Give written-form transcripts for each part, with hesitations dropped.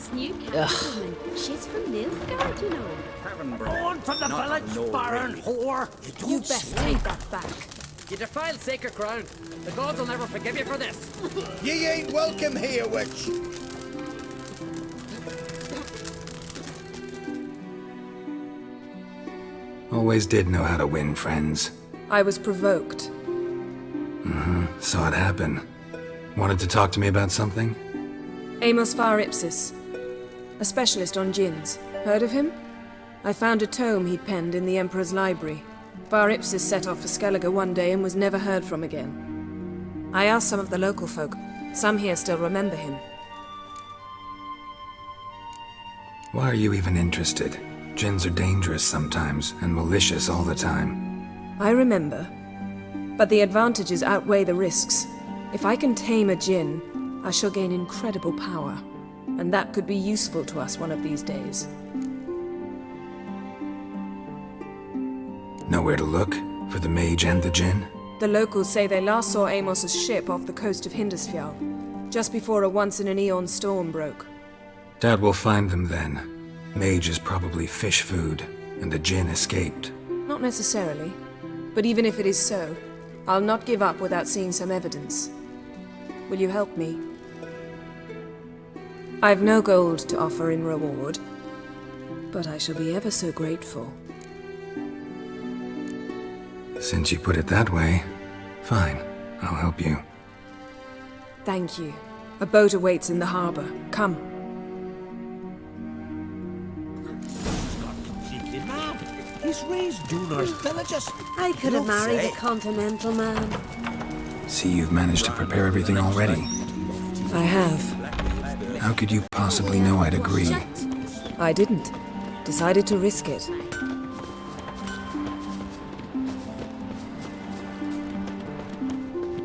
this new councilwoman. She's from Nilfgaard, you know. Born from the village, barren whore! You best take that back. You defiled sacred ground. The gods will never forgive you for this. Ye ain't welcome here, witch! Always did know how to win friends. I was provoked. Saw it happen. Wanted to talk to me about something? Amos Far Ipsis, a specialist on djinns. Heard of him? I found a tome he'd penned in the Emperor's library. Far Ipsis set off for Skellige one day and was never heard from again. I asked some of the local folk. Some here still remember him. Why are you even interested? Djinns are dangerous sometimes, and malicious all the time. I remember. But the advantages outweigh the risks. If I can tame a djinn, I shall gain incredible power. And that could be useful to us one of these days. Nowhere to look? For the mage and the djinn? The locals say they last saw Amos's ship off the coast of Hindisfjall, just before a once-in-an-eon storm broke. Doubt we'll find them then. Mage is probably fish food, and the djinn escaped. Not necessarily. But even if it is so, I'll not give up without seeing some evidence. Will you help me? I've no gold to offer in reward, but I shall be ever so grateful. Since you put it that way, fine, I'll help you. Thank you. A boat awaits in the harbor. Come. He's raised Dunar's villagers. I could have married a continental man. See, you've managed to prepare everything already. I have. How could you possibly know I'd agree? I didn't. Decided to risk it.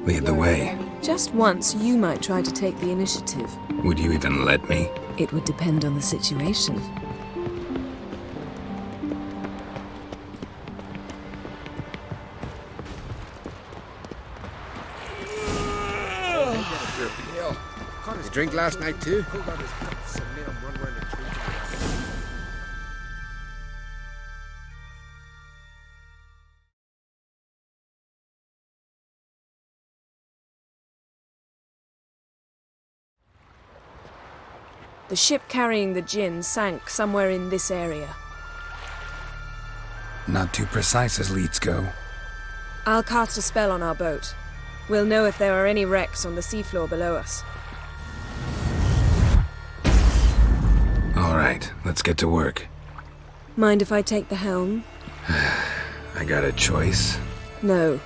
Lead the way. Just once, you might try to take the initiative. Would you even let me? It would depend on the situation. You drink last night too? The ship carrying the djinn sank somewhere in this area. Not too precise as leads go. I'll cast a spell on our boat. We'll know if there are any wrecks on the seafloor below us. All right, let's get to work. Mind if I take the helm? I got a choice. No.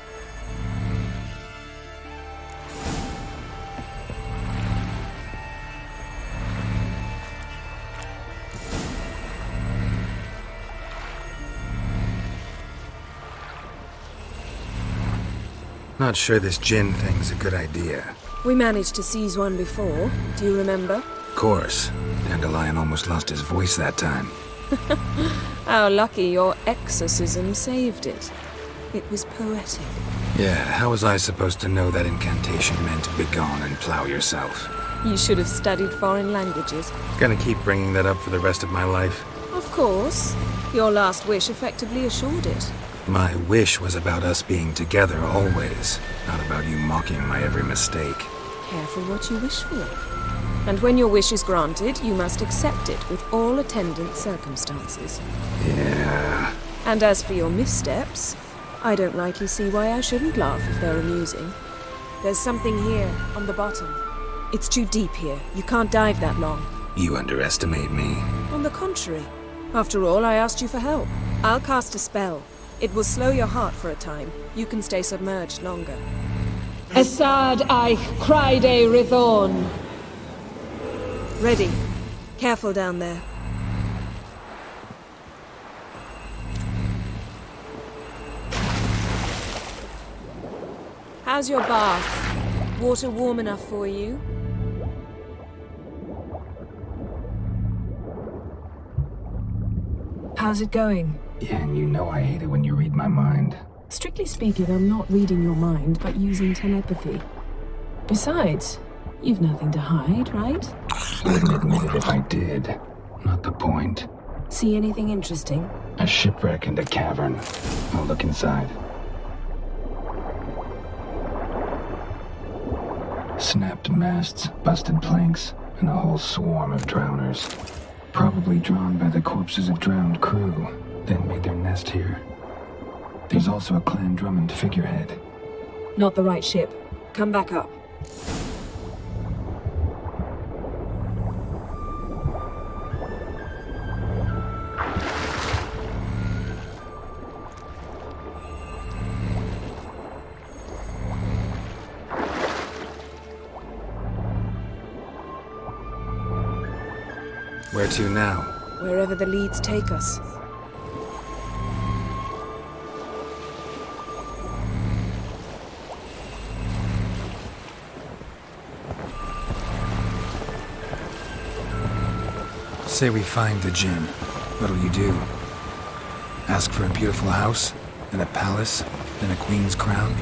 Not sure this djinn thing's a good idea. We managed to seize one before. Do you remember? Of course. Dandelion almost lost his voice that time. How lucky your exorcism saved it. It was poetic. Yeah, how was I supposed to know that incantation meant begone and plow yourself? You should have studied foreign languages. Gonna keep bringing that up for the rest of my life. Of course. Your last wish effectively assured it. My wish was about us being together always, not about you mocking my every mistake. Careful what you wish for. And when your wish is granted, you must accept it with all attendant circumstances. Yeah. And as for your missteps, I don't rightly see why I shouldn't laugh if they're amusing. There's something here, on the bottom. It's too deep here. You can't dive that long. You underestimate me. On the contrary. After all, I asked you for help. I'll cast a spell. It will slow your heart for a time. You can stay submerged longer. Asad I cried a Rithorn. Ready. Careful down there. How's your bath? Water warm enough for you? How's it going? Yeah, and you know I hate it when you read my mind. Strictly speaking, I'm not reading your mind, but using telepathy. Besides, You've nothing to hide, right? Wouldn't admit it if I did. Not the point. See anything interesting? A shipwreck and a cavern. I'll look inside. Snapped masts, busted planks, and a whole swarm of drowners. Probably drawn by the corpses of drowned crew, then made their nest here. There's also a Clan Drummond figurehead. Not the right ship. Come back up. Where to now? Wherever the leads take us. Say we find the djinn. What'll you do? Ask for a beautiful house, then a palace, then a queen's crown?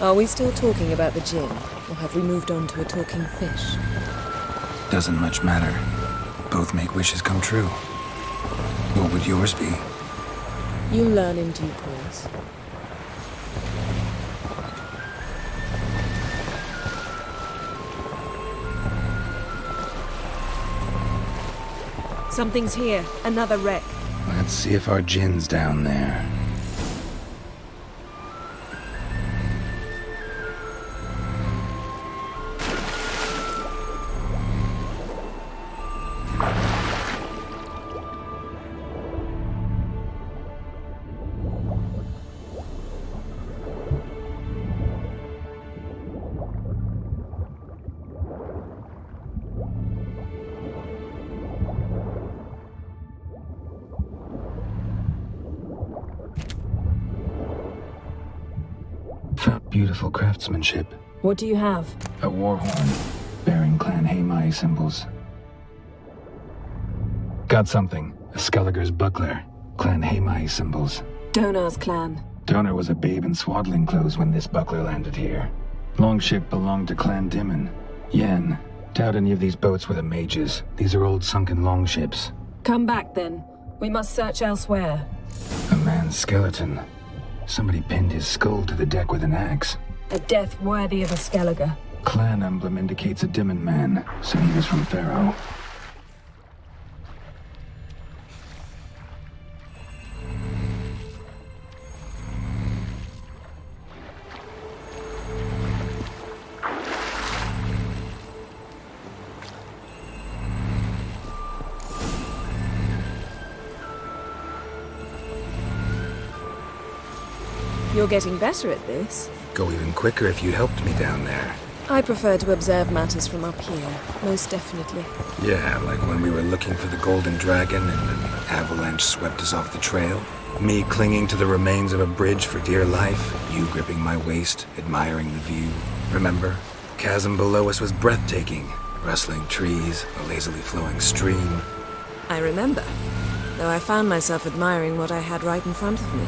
Are we still talking about the djinn, or have we moved on to a talking fish? Doesn't much matter. Both make wishes come true. What would yours be? You'll learn in due course. Something's here. Another wreck. Let's see if our djinn's down there. Found beautiful craftsmanship. What do you have? A war horn, bearing Clan Haimai symbols. Got something. A Skelliger's buckler, Clan Haimai symbols. Donar's clan. Donar was a babe in swaddling clothes when this buckler landed here. Longship belonged to Clan Dimon. Yen, doubt any of these boats were the mages. These are old sunken longships. Come back then. We must search elsewhere. A man's skeleton. Somebody pinned his skull to the deck with an axe. A death worthy of a Skelliger. Clan emblem indicates a Dimon man, so he was from Pharaoh. You're getting better at this. Go even quicker if you helped me down there. I prefer to observe matters from up here, most definitely. Yeah, like when we were looking for the Golden Dragon and an avalanche swept us off the trail. Me clinging to the remains of a bridge for dear life, you gripping my waist, admiring the view. Remember? Chasm below us was breathtaking. Rustling trees, a lazily flowing stream. I remember, though I found myself admiring what I had right in front of me.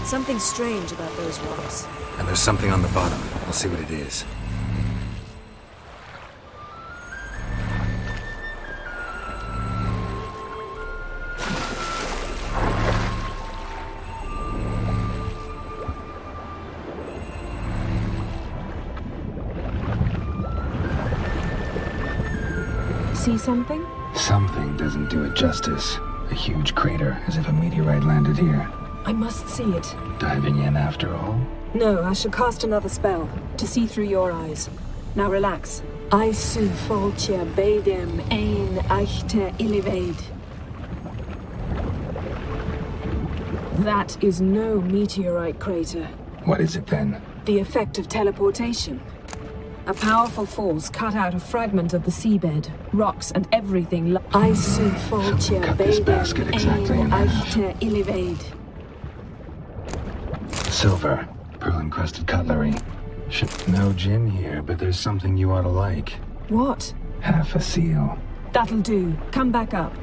Something strange about those rocks. And there's something on the bottom. We'll see what it is. See something? Something doesn't do it justice. A huge crater, as if a meteorite landed here. I must see it. Diving in after all? No, I shall cast another spell, to see through your eyes. Now relax. I su foltje bedem ein echte illiveid. That is no meteorite crater. What is it then? The effect of teleportation. A powerful force cut out a fragment of the seabed, rocks and everything. I su foltje Cut this basket bedem exactly in ein half. echte illiveid. Silver, pearl-encrusted cutlery. No gin here, but there's something you ought to like. What? Half a seal. That'll do. Come back up.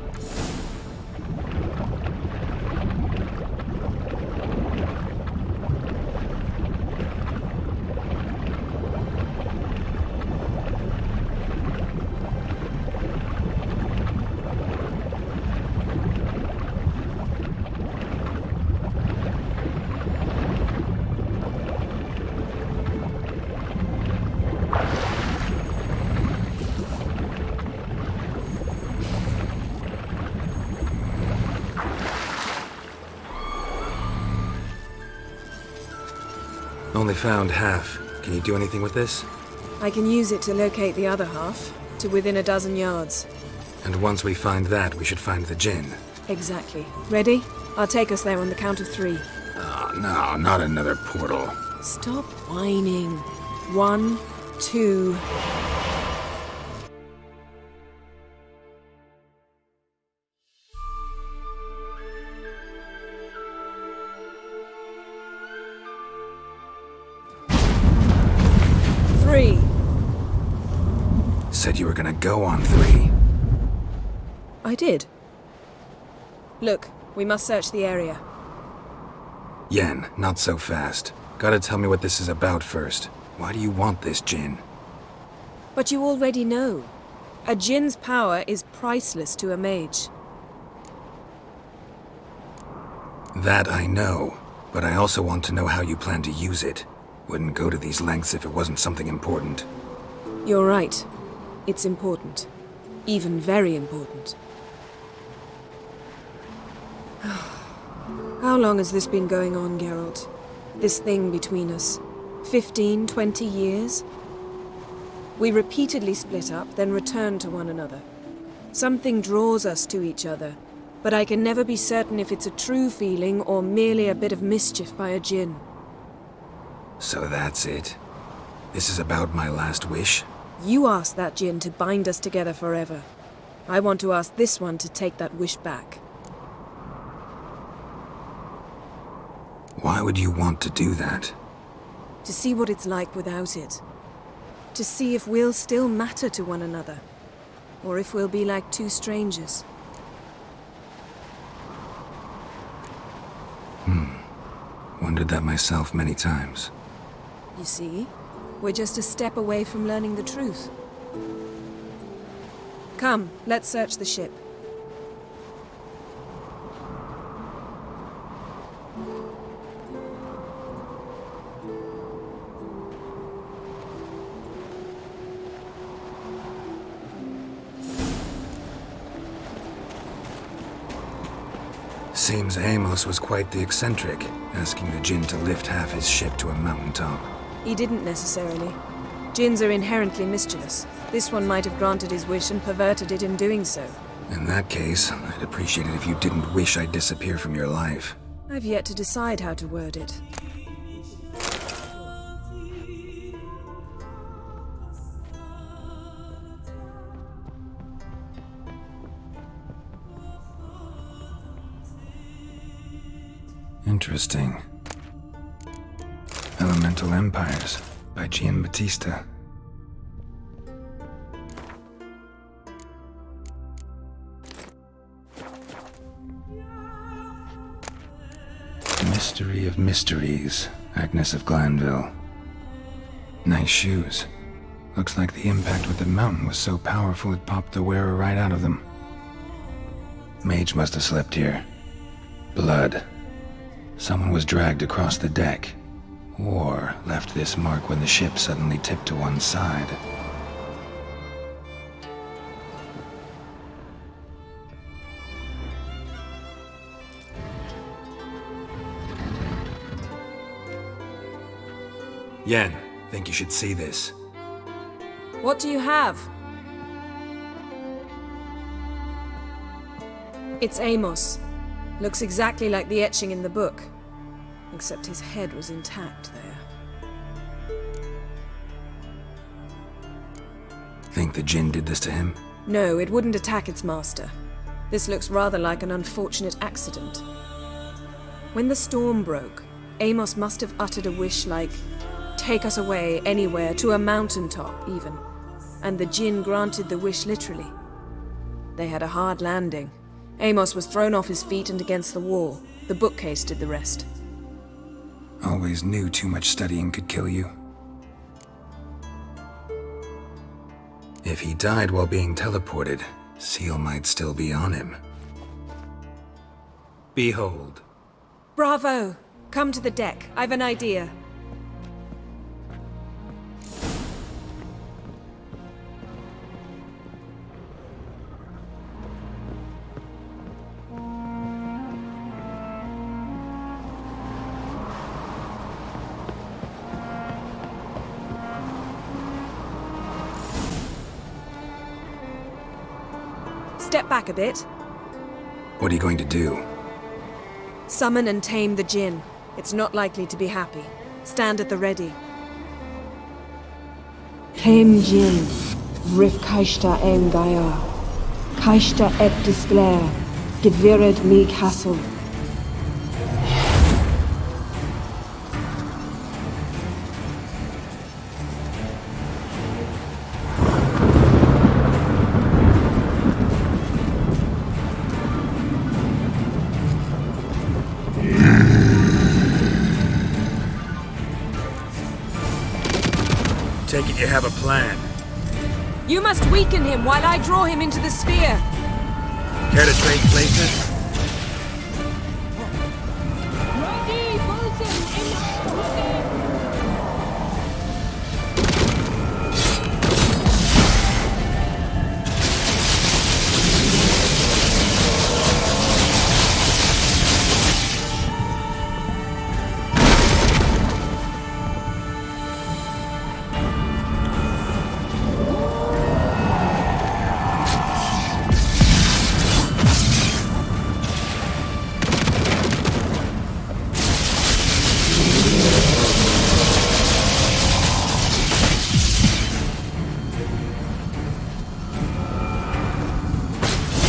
Only found half. Can you do anything with this? I can use it to locate the other half, to within a dozen yards. And once we find that, we should find the djinn. Exactly. Ready? I'll take us there on the count of 3. Oh, no, not another portal. Stop whining. 1, 2... Said you were gonna go on 3. I did. Look, we must search the area. Yen, not so fast. Gotta tell me what this is about first. Why do you want this djinn? But you already know. A djinn's power is priceless to a mage. That I know, but I also want to know how you plan to use it. Wouldn't go to these lengths if it wasn't something important. You're right. It's important. Even very important. How long has this been going on, Geralt? This thing between us? 15, 20 years? We repeatedly split up, then return to one another. Something draws us to each other, but I can never be certain if it's a true feeling or merely a bit of mischief by a djinn. So that's it. This is about my last wish? You asked that djinn to bind us together forever. I want to ask this one to take that wish back. Why would you want to do that? To see what it's like without it. To see if we'll still matter to one another. Or if we'll be like 2 strangers. Wondered that myself many times. You see? We're just a step away from learning the truth. Come, let's search the ship. Seems Amos was quite the eccentric, asking the djinn to lift half his ship to a mountaintop. He didn't necessarily. Djinns are inherently mischievous. This one might have granted his wish and perverted it in doing so. In that case, I'd appreciate it if you didn't wish I'd disappear from your life. I've yet to decide how to word it. Interesting. Elemental Empires by Giambattista. Mystery of Mysteries, Agnes of Glanville. Nice shoes. Looks like the impact with the mountain was so powerful it popped the wearer right out of them. Mage must have slept here. Blood. Someone was dragged across the deck. Or left this mark when the ship suddenly tipped to one side. Yen, think you should see this. What do you have? It's Amos. Looks exactly like the etching in the book. Except his head was intact there. Think the djinn did this to him? No, it wouldn't attack its master. This looks rather like an unfortunate accident. When the storm broke, Amos must have uttered a wish like, "Take us away, anywhere, to a mountaintop, even." And the djinn granted the wish literally. They had a hard landing. Amos was thrown off his feet and against the wall. The bookcase did the rest. Always knew too much studying could kill you. If he died while being teleported, Seal might still be on him. Behold. Bravo! Come to the deck. I've an idea. Step back a bit. What are you going to do? Summon and tame the djinn. It's not likely to be happy. Stand at the ready. Chem Jin, Rif Kaishta en Gaia, Kaishta et Disglair, Gevired mi Castle. Take it you have a plan. You must weaken him while I draw him into the sphere. Care to trade places?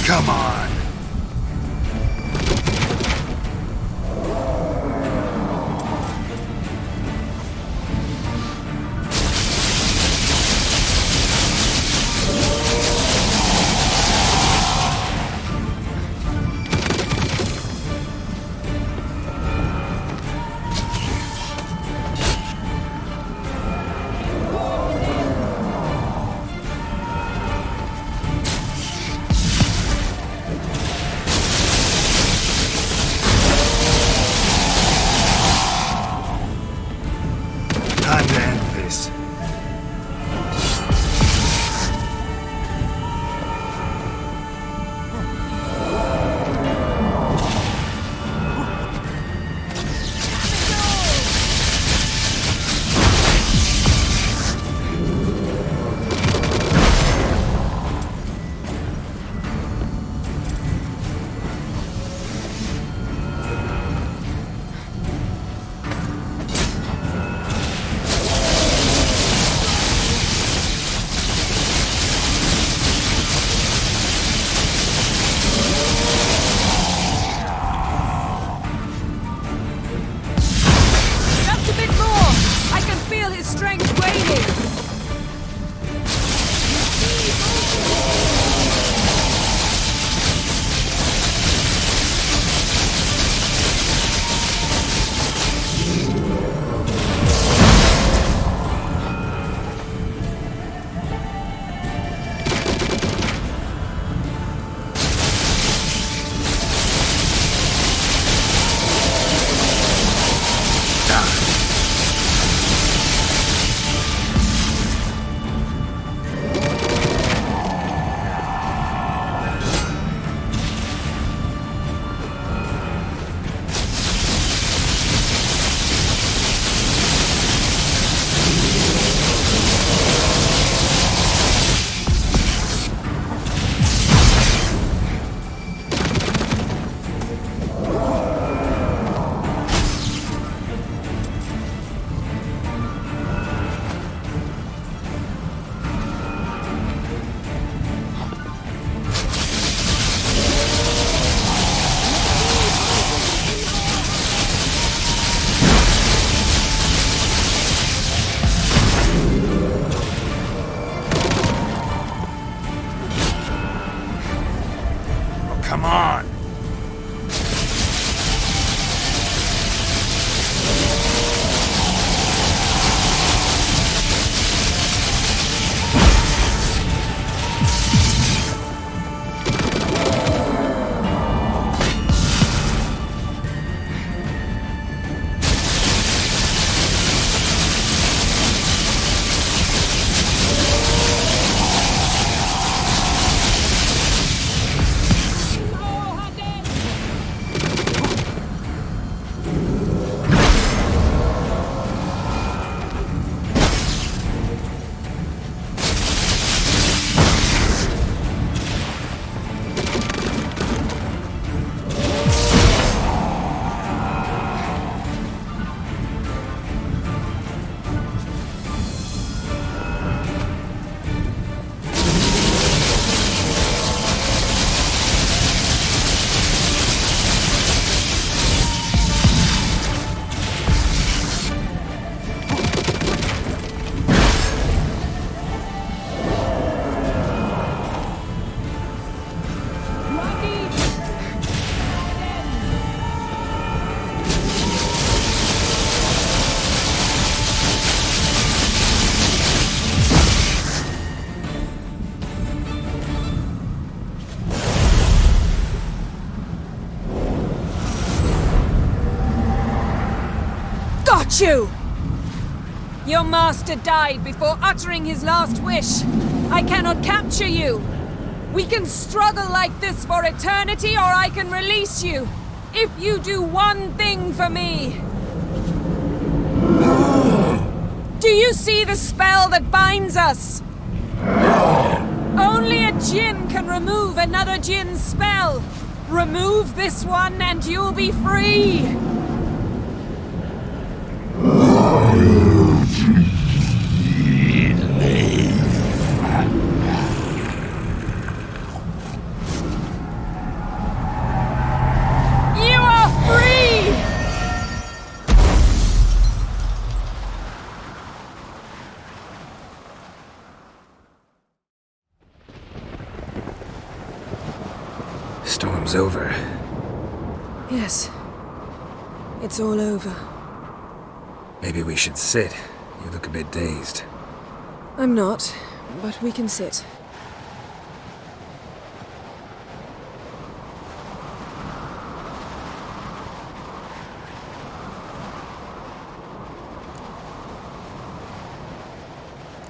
Come on! Come on! You! Your master died before uttering his last wish. I cannot capture you. We can struggle like this for eternity, or I can release you. If you do one thing for me. Do you see the spell that binds us? Only a djinn can remove another djinn's spell. Remove this one and you'll be free. You are free! Storm's over. Yes. It's all over. Maybe we should sit. You look a bit dazed. I'm not, but we can sit.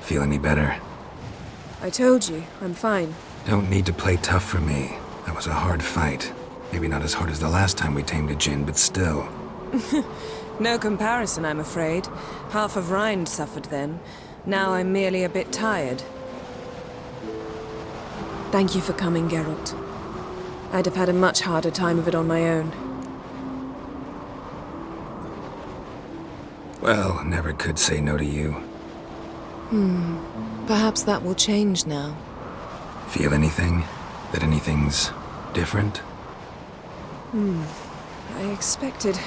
Feel any better? I told you, I'm fine. Don't need to play tough for me. That was a hard fight. Maybe not as hard as the last time we tamed a djinn, but still. No comparison, I'm afraid. Half of Rind suffered then. Now I'm merely a bit tired. Thank you for coming, Geralt. I'd have had a much harder time of it on my own. Well, never could say no to you. Perhaps that will change now. Feel anything? That anything's different? I expected...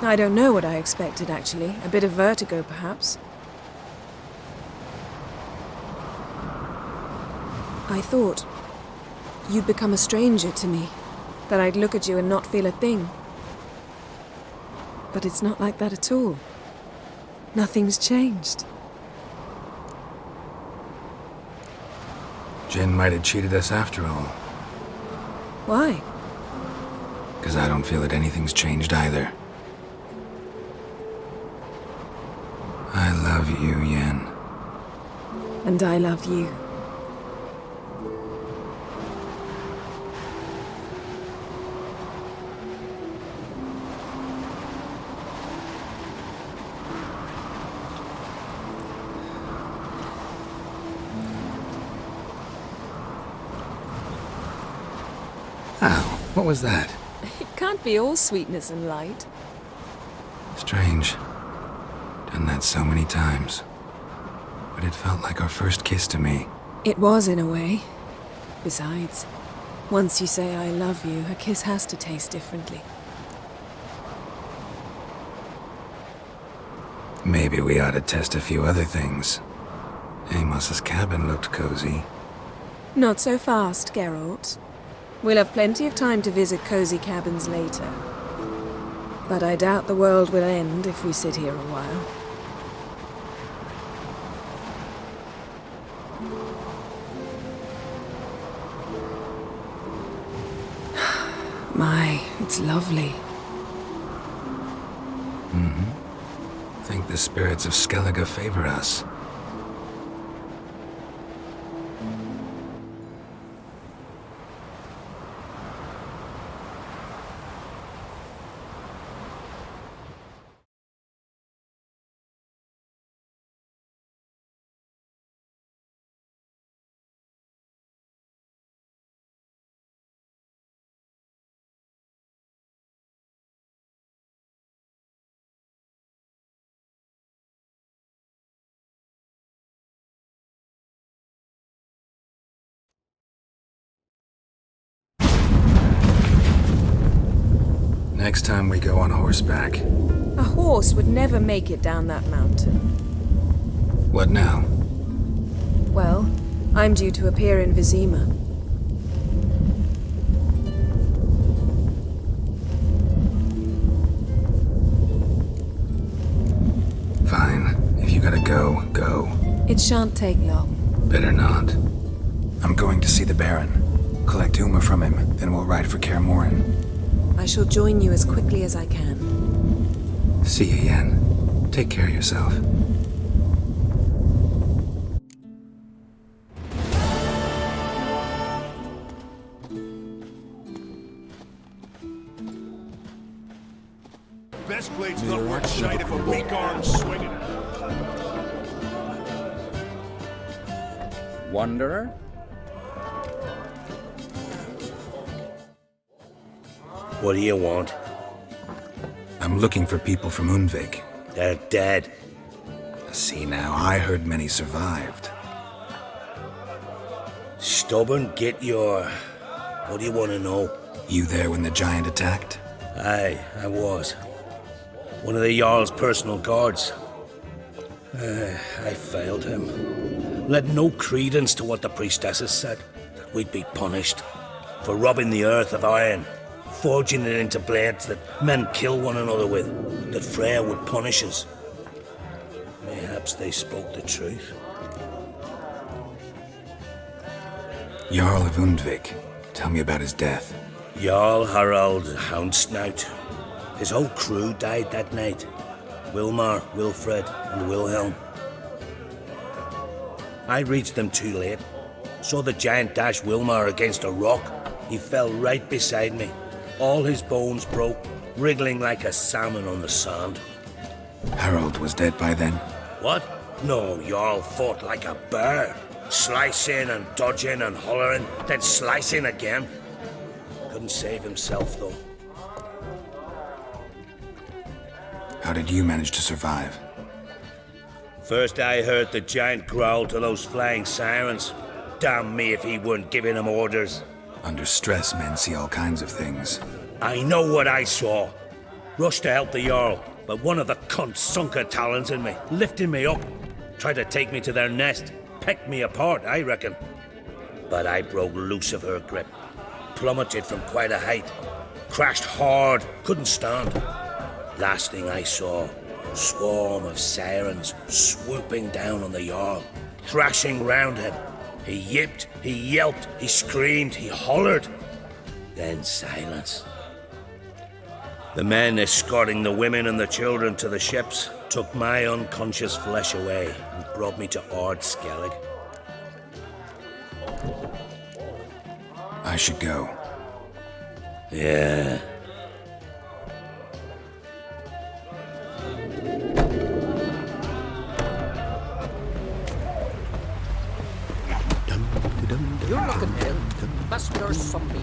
I don't know what I expected, actually. A bit of vertigo, perhaps. I thought you'd become a stranger to me, that I'd look at you and not feel a thing. But it's not like that at all. Nothing's changed. Jinn might have cheated us after all. Why? Because I don't feel that anything's changed either. I love you, Yen. And I love you. Ow, what was that? It can't be all sweetness and light. Strange. Done that so many times. But it felt like our first kiss to me. It was, in a way. Besides, once you say I love you, a kiss has to taste differently. Maybe we ought to test a few other things. Amos's cabin looked cozy. Not so fast, Geralt. We'll have plenty of time to visit cozy cabins later. But I doubt the world will end if we sit here a while. My, it's lovely. Think the spirits of Skellige favor us. Next time we go on horseback. A horse would never make it down that mountain. What now? Well, I'm due to appear in Vizima. Fine. If you gotta go, go. It shan't take long. Better not. I'm going to see the Baron. Collect Uma from him, then we'll ride for Kaer Morhen. I shall join you as quickly as I can. See you, Yen. Take care of yourself. Best blade's not worth shite if a weak arm's swinging it. Wanderer? What do you want? I'm looking for people from Undvik. They're dead. See now, I heard many survived. Stubborn, get your... What do you want to know? You there when the giant attacked? Aye, I was. One of the Jarl's personal guards. I failed him. Led no credence to what the priestesses said. That we'd be punished. For robbing the earth of iron. Forging it into blades that men kill one another with. That Freya would punish us. Mayhaps they spoke the truth. Jarl of Undvik. Tell me about his death. Jarl Harald Houndsnout. His whole crew died that night. Wilmar, Wilfred, and Wilhelm. I reached them too late. Saw the giant dash Wilmar against a rock. He fell right beside me. All his bones broke, wriggling like a salmon on the sand. Harold was dead by then? What? No, Jarl fought like a bear. Slicing and dodging and hollering, then slicing again. Couldn't save himself, though. How did you manage to survive? First I heard the giant growl to those flying sirens. Damn me if he weren't giving them orders. Under stress, men see all kinds of things. I know what I saw. Rushed to help the Jarl, but one of the cunts sunk her talons in me, lifting me up. Tried to take me to their nest. Pecked me apart, I reckon. But I broke loose of her grip. Plummeted from quite a height. Crashed hard, couldn't stand. Last thing I saw, swarm of sirens swooping down on the Jarl, thrashing round him. He yipped, he yelped, he screamed, he hollered. Then silence. The men escorting the women and the children to the ships took my unconscious flesh away and brought me to Ard Skellig. I should go. Yeah. You're looking ill. Best nurse somebody.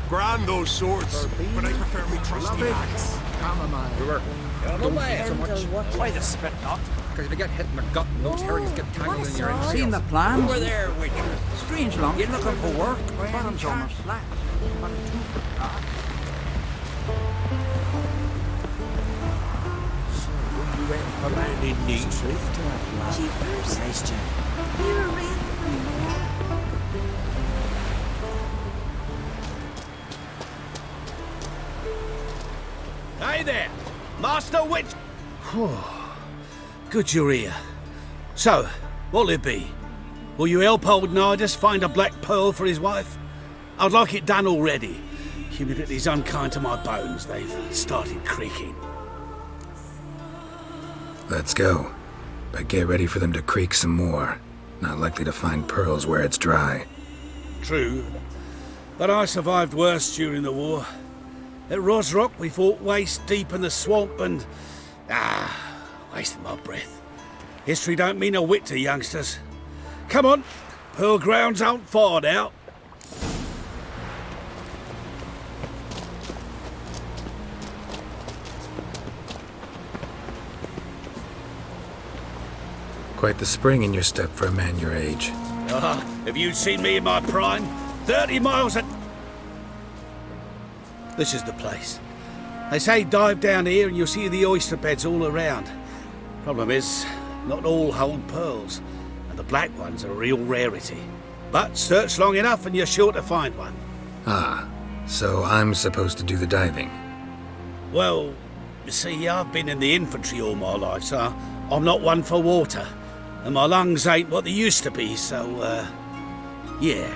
Grand those swords, but I prefer me trusty axe. Chamomile. We were no way so much. Why the spit not? Because if you get hit in the gut and those herrings get tangled in your entrails. Seen the plan? Over there, witch. Strange long. You're looking for work. Bottom's almost flat. You went around in neat. Jeepers. Nice job. You're a red. master witch! Good you're here. So, what'll it be? Will you help old Nidus find a black pearl for his wife? I'd like it done already. Humidity's unkind to my bones. They've started creaking. Let's go. But get ready for them to creak some more. Not likely to find pearls where it's dry. True. But I survived worse during the war. At Rosrock, we fought waist deep in the swamp and... wasted my breath. History don't mean a whit to youngsters. Come on, pearl grounds aren't far now. Quite the spring in your step for a man your age. Have you seen me in my prime? 30 miles at... This is the place. They say dive down here and you'll see the oyster beds all around. Problem is, not all hold pearls, and the black ones are a real rarity. But search long enough and you're sure to find one. So I'm supposed to do the diving. Well, you see, I've been in the infantry all my life, so I'm not one for water. And my lungs ain't what they used to be, so, yeah.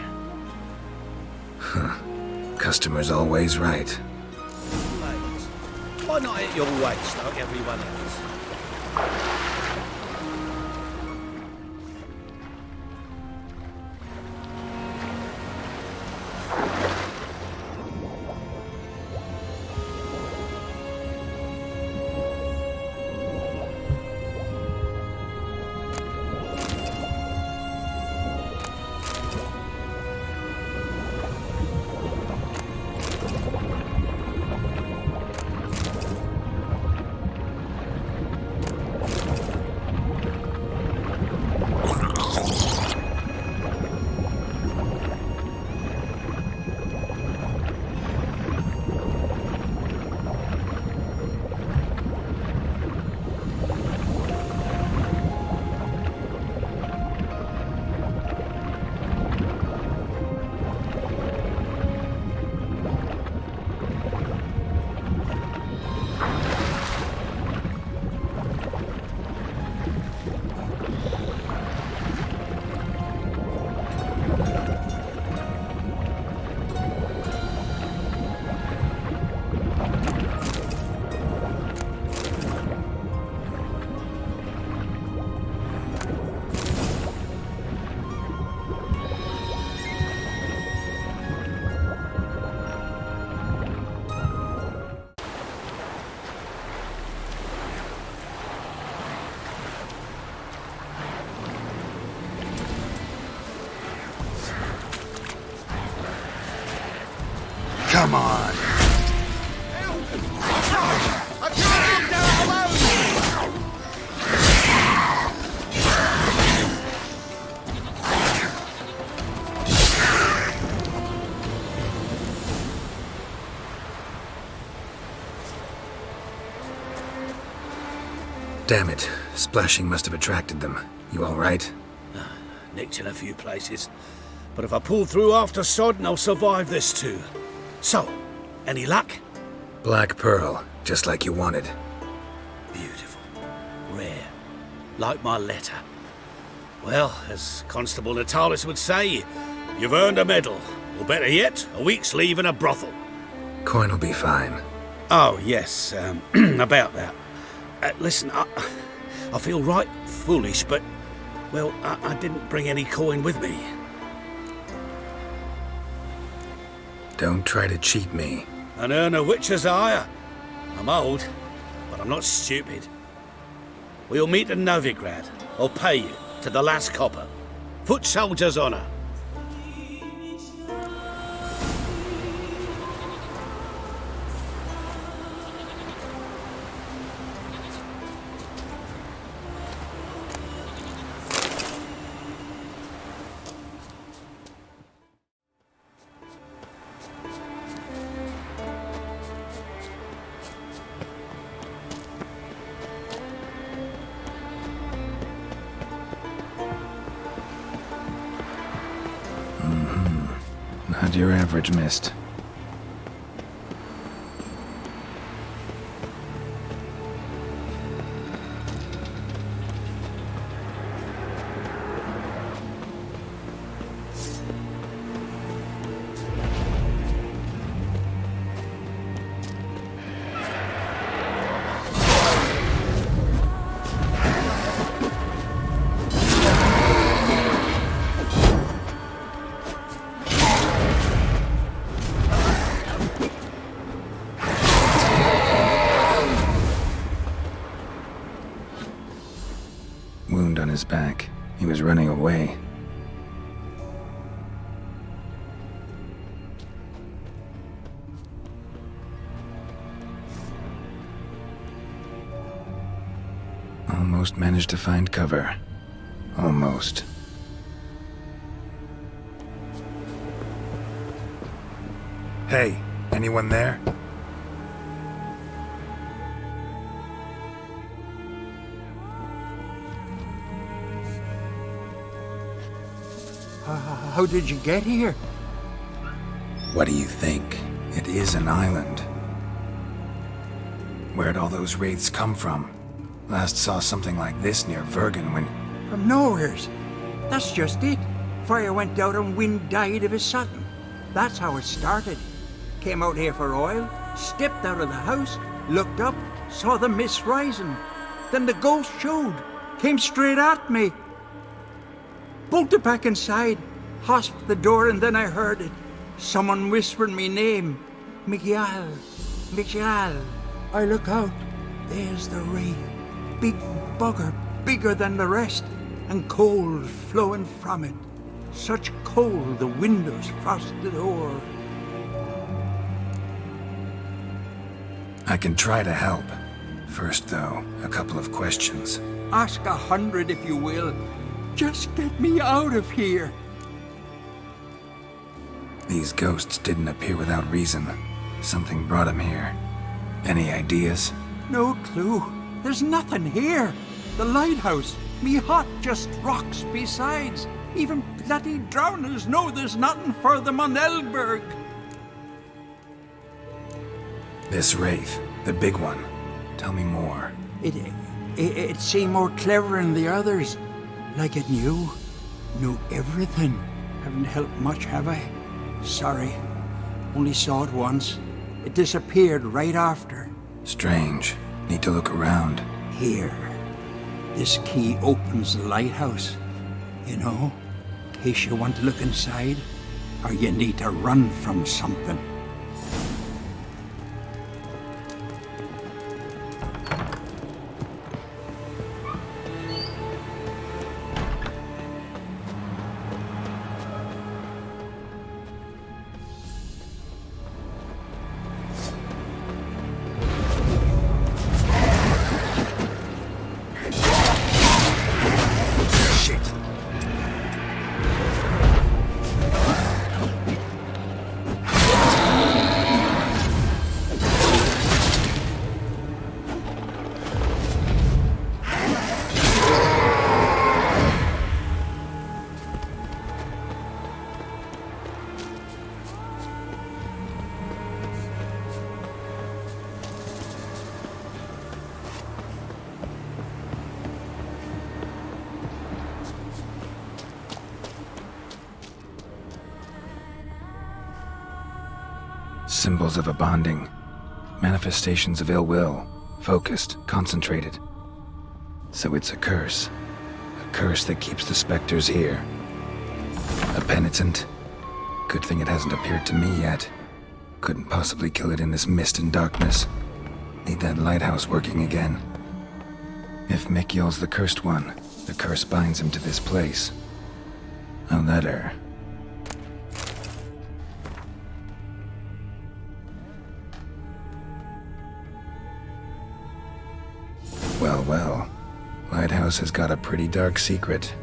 Customer's always right. Ladies, why not at your waist like everyone else? Come on. Damn it. Splashing must have attracted them. You all right? Nicked in a few places. But if I pull through after Sodden, I'll survive this too. So, any luck? Black pearl, just like you wanted. Beautiful. Rare. Like my letter. Well, as Constable Natalis would say, you've earned a medal. Or better yet, a week's leave in a brothel. Coin will be fine. Oh, yes, about that. Listen, I feel right foolish, but, well, I didn't bring any coin with me. Don't try to cheat me. And earn a witcher's ire. I'm old, but I'm not stupid. We'll meet in Novigrad. I'll pay you to the last copper. Foot soldier's honour. Not your average mist. his back. He was running away. Almost managed to find cover. Almost. Hey, anyone there? How did you get here? What do you think? It is an island. Where'd all those wraiths come from? Last saw something like this near Vergen when... From nowheres. That's just it. Fire went out and wind died of a sudden. That's how it started. Came out here for oil, stepped out of the house, looked up, saw the mist rising. Then the ghost showed, came straight at me. Bolted back inside, hosped the door, and then I heard it. Someone whispering me name. Miguel. Miguel. I look out. There's the wraith. Big bugger, bigger than the rest, and cold flowing from it. Such cold the windows frosted o'er. I can try to help. First, though, a couple of questions. Ask 100 if you will. Just get me out of here. These ghosts didn't appear without reason. Something brought them here. Any ideas? No clue. There's nothing here. The lighthouse, me hut just rocks besides. Even bloody drowners know there's nothing for them on Eldberg. This wraith, the big one. Tell me more. It seemed more clever than the others. Like it knew everything. Haven't helped much, have I? Sorry. Only saw it once. It disappeared right after. Strange. Need to look around. Here. This key opens the lighthouse. You know, in case you want to look inside, or you need to run from something. Symbols of a bonding. Manifestations of ill will. Focused, concentrated. So it's a curse. A curse that keeps the specters here. A penitent. Good thing it hasn't appeared to me yet. Couldn't possibly kill it in this mist and darkness. Need that lighthouse working again. If Mikyol's the cursed one, the curse binds him to this place. A letter. Well, Lighthouse has got a pretty dark secret.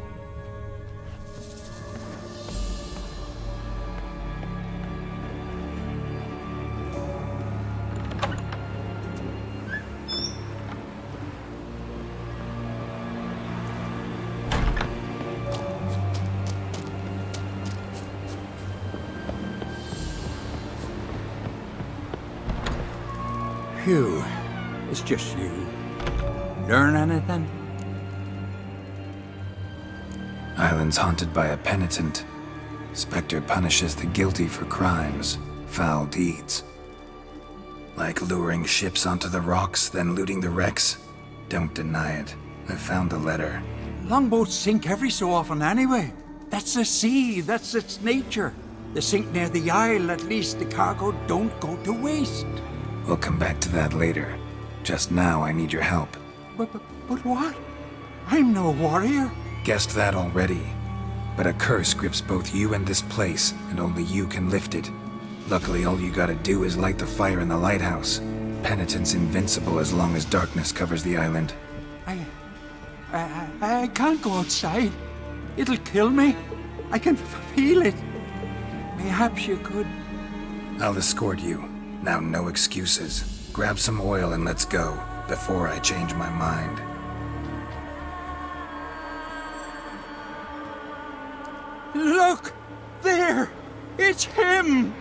Phew, it's just you. Learn anything? Island's haunted by a penitent. Spectre punishes the guilty for crimes, foul deeds. Like luring ships onto the rocks, then looting the wrecks. Don't deny it. I found the letter. Longboats sink every so often anyway. That's the sea, that's its nature. They sink near the isle, at least the cargo don't go to waste. We'll come back to that later. Just now, I need your help. But what? I'm no warrior. Guessed that already. But a curse grips both you and this place, and only you can lift it. Luckily, all you gotta do is light the fire in the lighthouse. Penitence invincible as long as darkness covers the island. I can't go outside. It'll kill me. I can feel it. Perhaps you could... I'll escort you. Now no excuses. Grab some oil and let's go, before I change my mind. Look! There! It's him!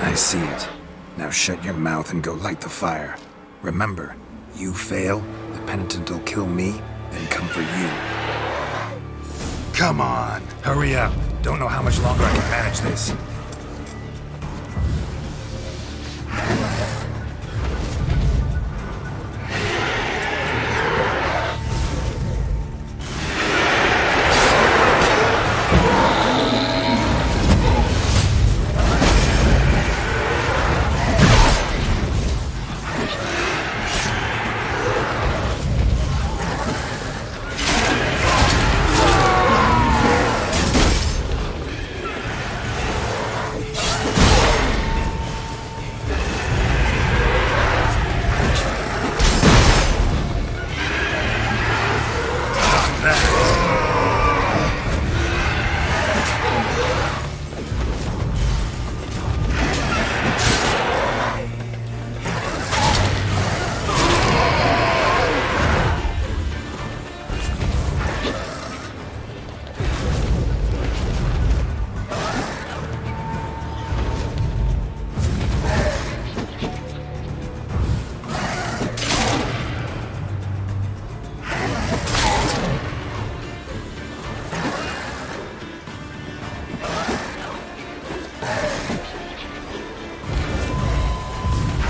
I see it. Now shut your mouth and go light the fire. Remember, you fail, the penitent will kill me, then come for you. Come on, hurry up. Don't know how much longer I can manage this.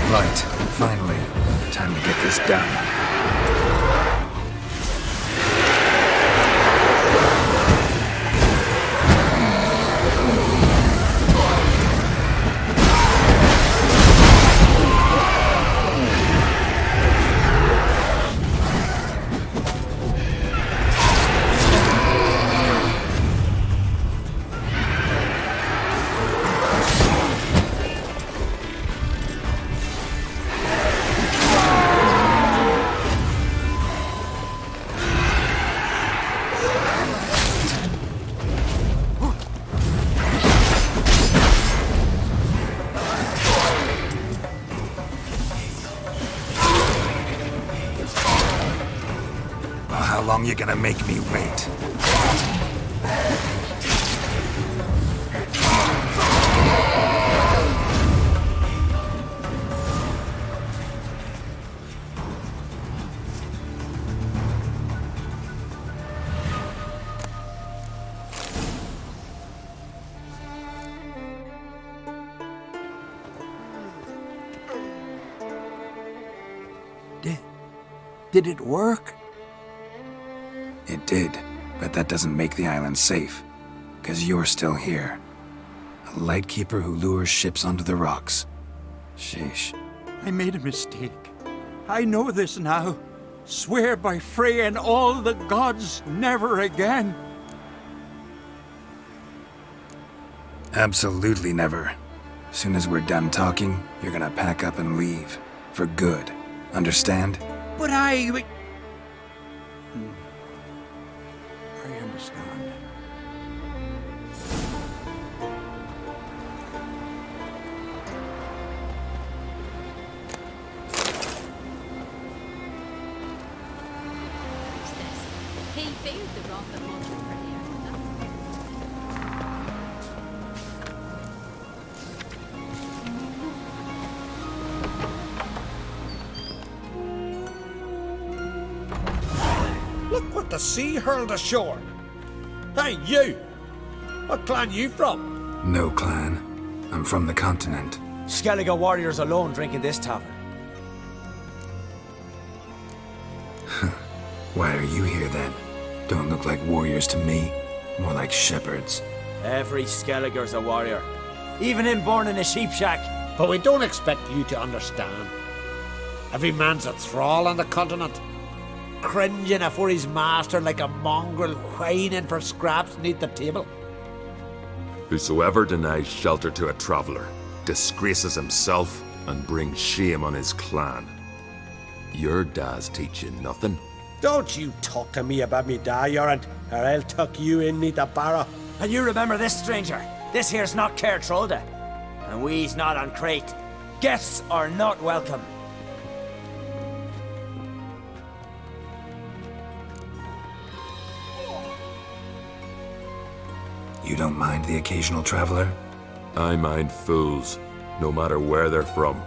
Right, finally. Time to get this done. How long you gonna make me wait? Did it work? It did, but that doesn't make the island safe. 'Cause you're still here. A lightkeeper who lures ships onto the rocks. Sheesh. I made a mistake. I know this now. Swear by Freya and all the gods, never again. Absolutely never. Soon as we're done talking, you're gonna pack up and leave. For good. Understand? But I understand. He feared the wrath of Monty earlier. Look what the sea hurled ashore. Hey, you! What clan you from? No clan. I'm from the continent. Skellige warriors alone drink in this tavern. Why are you here then? Don't look like warriors to me. More like shepherds. Every Skellige's a warrior. Even him born in a sheep shack. But we don't expect you to understand. Every man's a thrall on the continent. cringing afore his master like a mongrel whining for scraps neath the table. Whosoever denies shelter to a traveller disgraces himself and brings shame on his clan. Your dad's teaching nothing. Don't you talk to me about me da, Yorant, or I'll tuck you in neath the barrow. And you remember this, stranger. This here's not Caer Trolda. And we's not on Crate. Guests are not welcome. You don't mind the occasional traveler? I mind fools, no matter where they're from.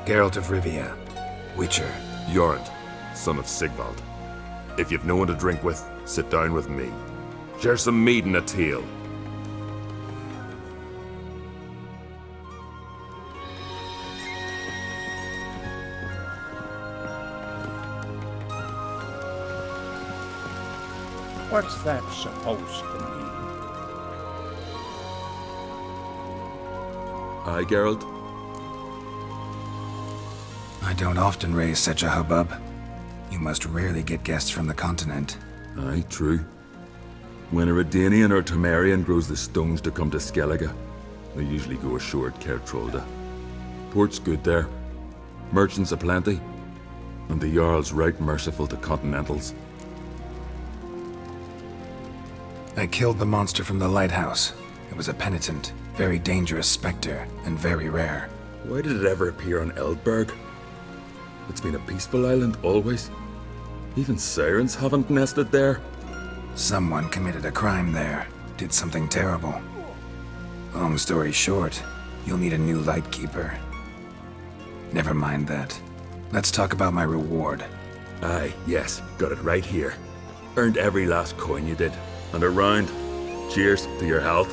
Geralt of Rivia, Witcher. Jorund, son of Sigvald. If you've no one to drink with, sit down with me. Share some mead and a tale. What's that supposed to mean? Aye, Geralt? I don't often raise such a hubbub. You must rarely get guests from the continent. Aye, true. When a Redanian or Temerian grows the stones to come to Skellige, they usually go ashore at Caer Trolda. Port's good there. Merchants aplenty. And the Jarl's right merciful to continentals. I killed the monster from the lighthouse. It was a penitent, very dangerous spectre, and very rare. Why did it ever appear on Eldberg? It's been a peaceful island always. Even sirens haven't nested there. Someone committed a crime there, did something terrible. Long story short, you'll need a new lightkeeper. Never mind that. Let's talk about my reward. Aye, yes, got it right here. Earned every last coin you did. And a round. Cheers to your health.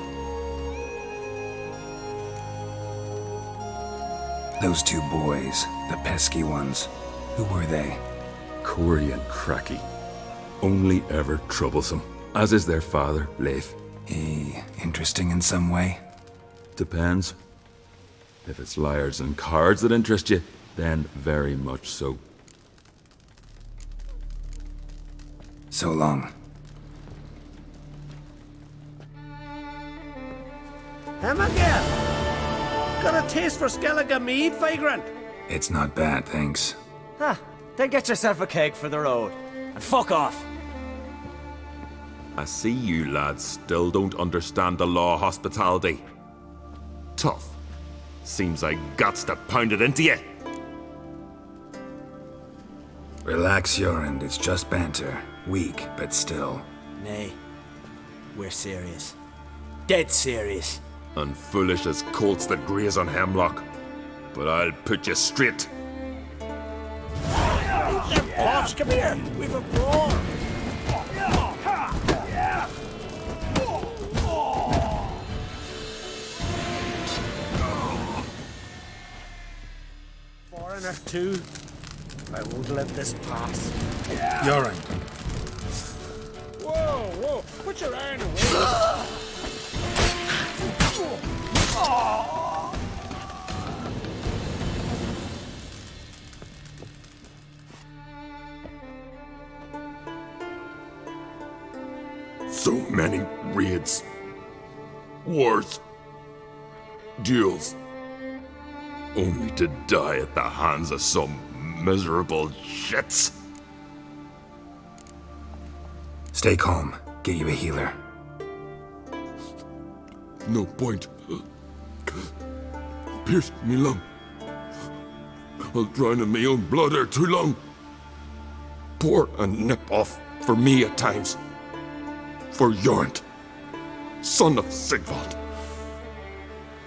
Those two boys, the pesky ones, who were they? Corey and Cracky. Only ever troublesome. As is their father, Leif. Interesting in some way? Depends. If it's liars and cards that interest you, then very much so. So long. Him again? Got a taste for Skellige mead, vagrant? It's not bad, thanks. Huh. Then get yourself a keg for the road. And fuck off. I see you lads still don't understand the law of hospitality. Tough. Seems like guts to pound it into you. Relax, Jorund. It's just banter. Weak, but still. Nay. We're serious. Dead serious. And foolish as colts that graze on hemlock. But I'll put you straight. Boss, come here. We've a brawl. Foreigner too. I won't let this pass. Jorund. Whoa, whoa! Put your iron away. So many raids, wars, duels, only to die at the hands of some miserable shits. Stay calm. Get you a healer. No point. Pierced me lung. I'll drown in my own blood ere too long. Pour a nip off for me at times. For Jorund, son of Sigvald,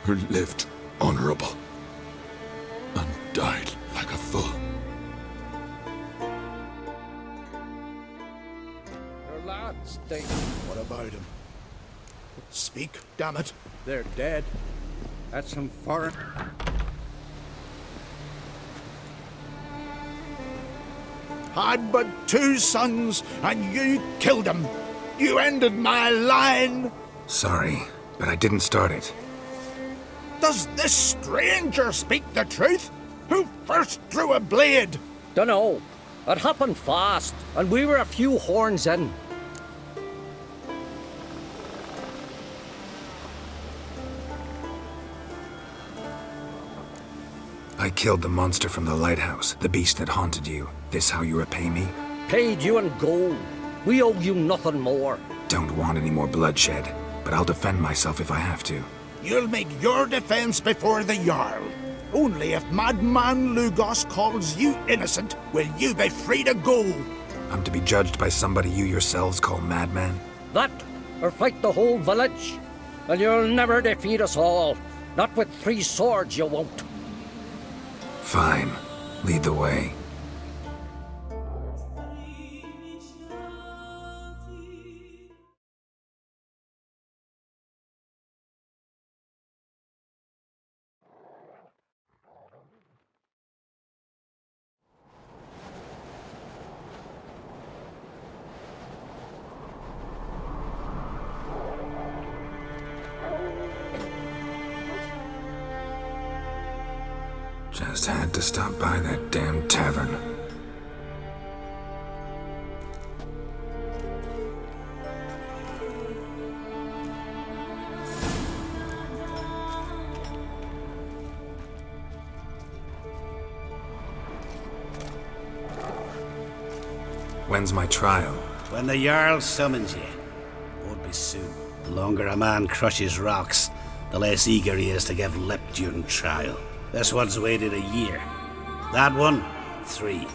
who lived honorable and died like a fool. Your lads, they... What about him? Speak, damn it. They're dead. That's some foreigner. Had but 2 sons, and you killed them. You ended my line. Sorry, but I didn't start it. Does this stranger speak the truth? Who first drew a blade? Dunno. It happened fast, and we were a few horns in. I killed the monster from the lighthouse, the beast that haunted you. This how you repay me? Paid you in gold. We owe you nothing more. Don't want any more bloodshed, but I'll defend myself if I have to. You'll make your defense before the Jarl. Only if Madman Lugos calls you innocent will you be free to go. I'm to be judged by somebody you yourselves call madman? That, or fight the whole village. And you'll never defeat us all. Not with 3 swords, you won't. Fine. Lead the way. Just had to stop by that damn tavern. When's my trial? When the Jarl summons you. Won't be soon. The longer a man crushes rocks, the less eager he is to give lip during trial. This one's waited a year. That one, 3.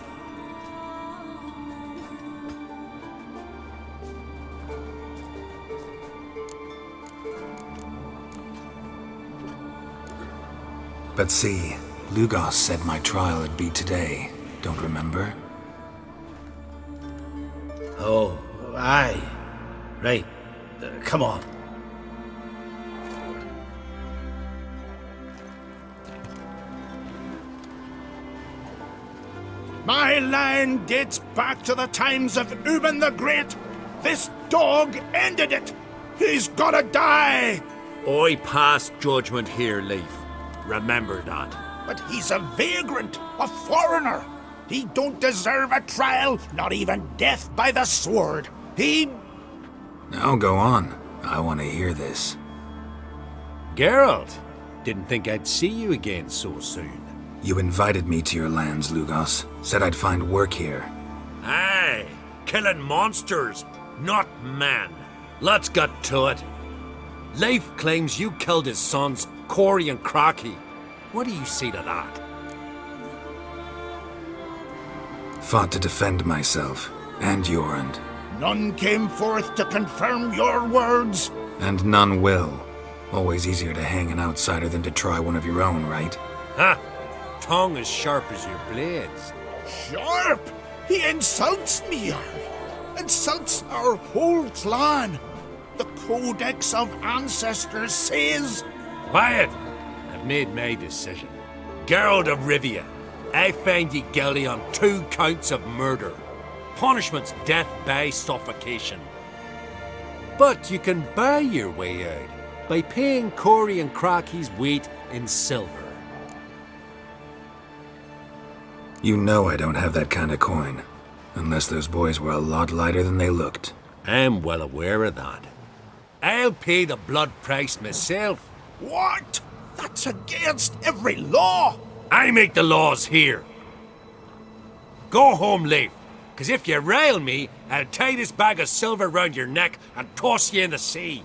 But see, Lugos said my trial would be today. Don't remember? Oh, aye. Right. Come on. My line dates back to the times of Ubin the Great. This dog ended it. He's gotta die. I pass judgment here, Leif. Remember that. But he's a vagrant, a foreigner. He don't deserve a trial, not even death by the sword. He... Now go on. I want to hear this. Geralt, didn't think I'd see you again so soon. You invited me to your lands, Lugos. Said I'd find work here. Aye, killing monsters, not man. Let's get to it. Leif claims you killed his sons, Corey and Crocky. What do you say to that? Fought to defend myself, and Jorund. None came forth to confirm your words. And none will. Always easier to hang an outsider than to try one of your own, right? Ha! Tongue as sharp as your blades. Sharp? He insults me, insults our whole clan. The Codex of Ancestors says... Quiet! I've made my decision. Geralt of Rivia, I find you guilty on 2 counts of murder. Punishment's death by suffocation. But you can buy your way out by paying Corey and Crocky's weight in silver. You know I don't have that kind of coin. Unless those boys were a lot lighter than they looked. I'm well aware of that. I'll pay the blood price myself. What? That's against every law. I make the laws here. Go home, Leif, because if you rile me, I'll tie this bag of silver round your neck and toss you in the sea.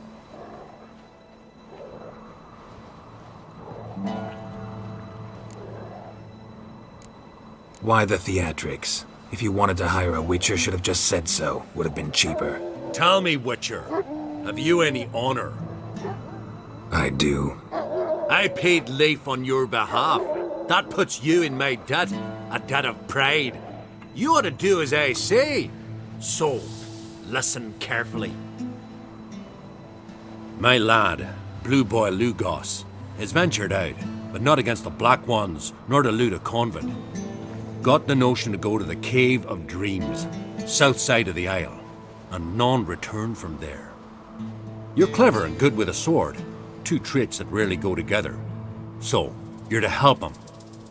Why the theatrics? If you wanted to hire a witcher, should have just said so. Would have been cheaper. Tell me, Witcher, have you any honor? I do. I paid Leif on your behalf. That puts you in my debt, a debt of pride. You ought to do as I say. So, listen carefully. My lad, Blue Boy Lugos, has ventured out, but not against the Black Ones, nor to loot a convent. Got the notion to go to the Cave of Dreams, south side of the Isle, and none return from there. You're clever and good with a sword, 2 traits that rarely go together. So, you're to help him.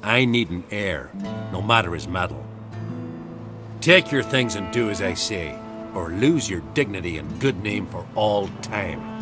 I need an heir, no matter his mettle. Take your things and do as I say, or lose your dignity and good name for all time.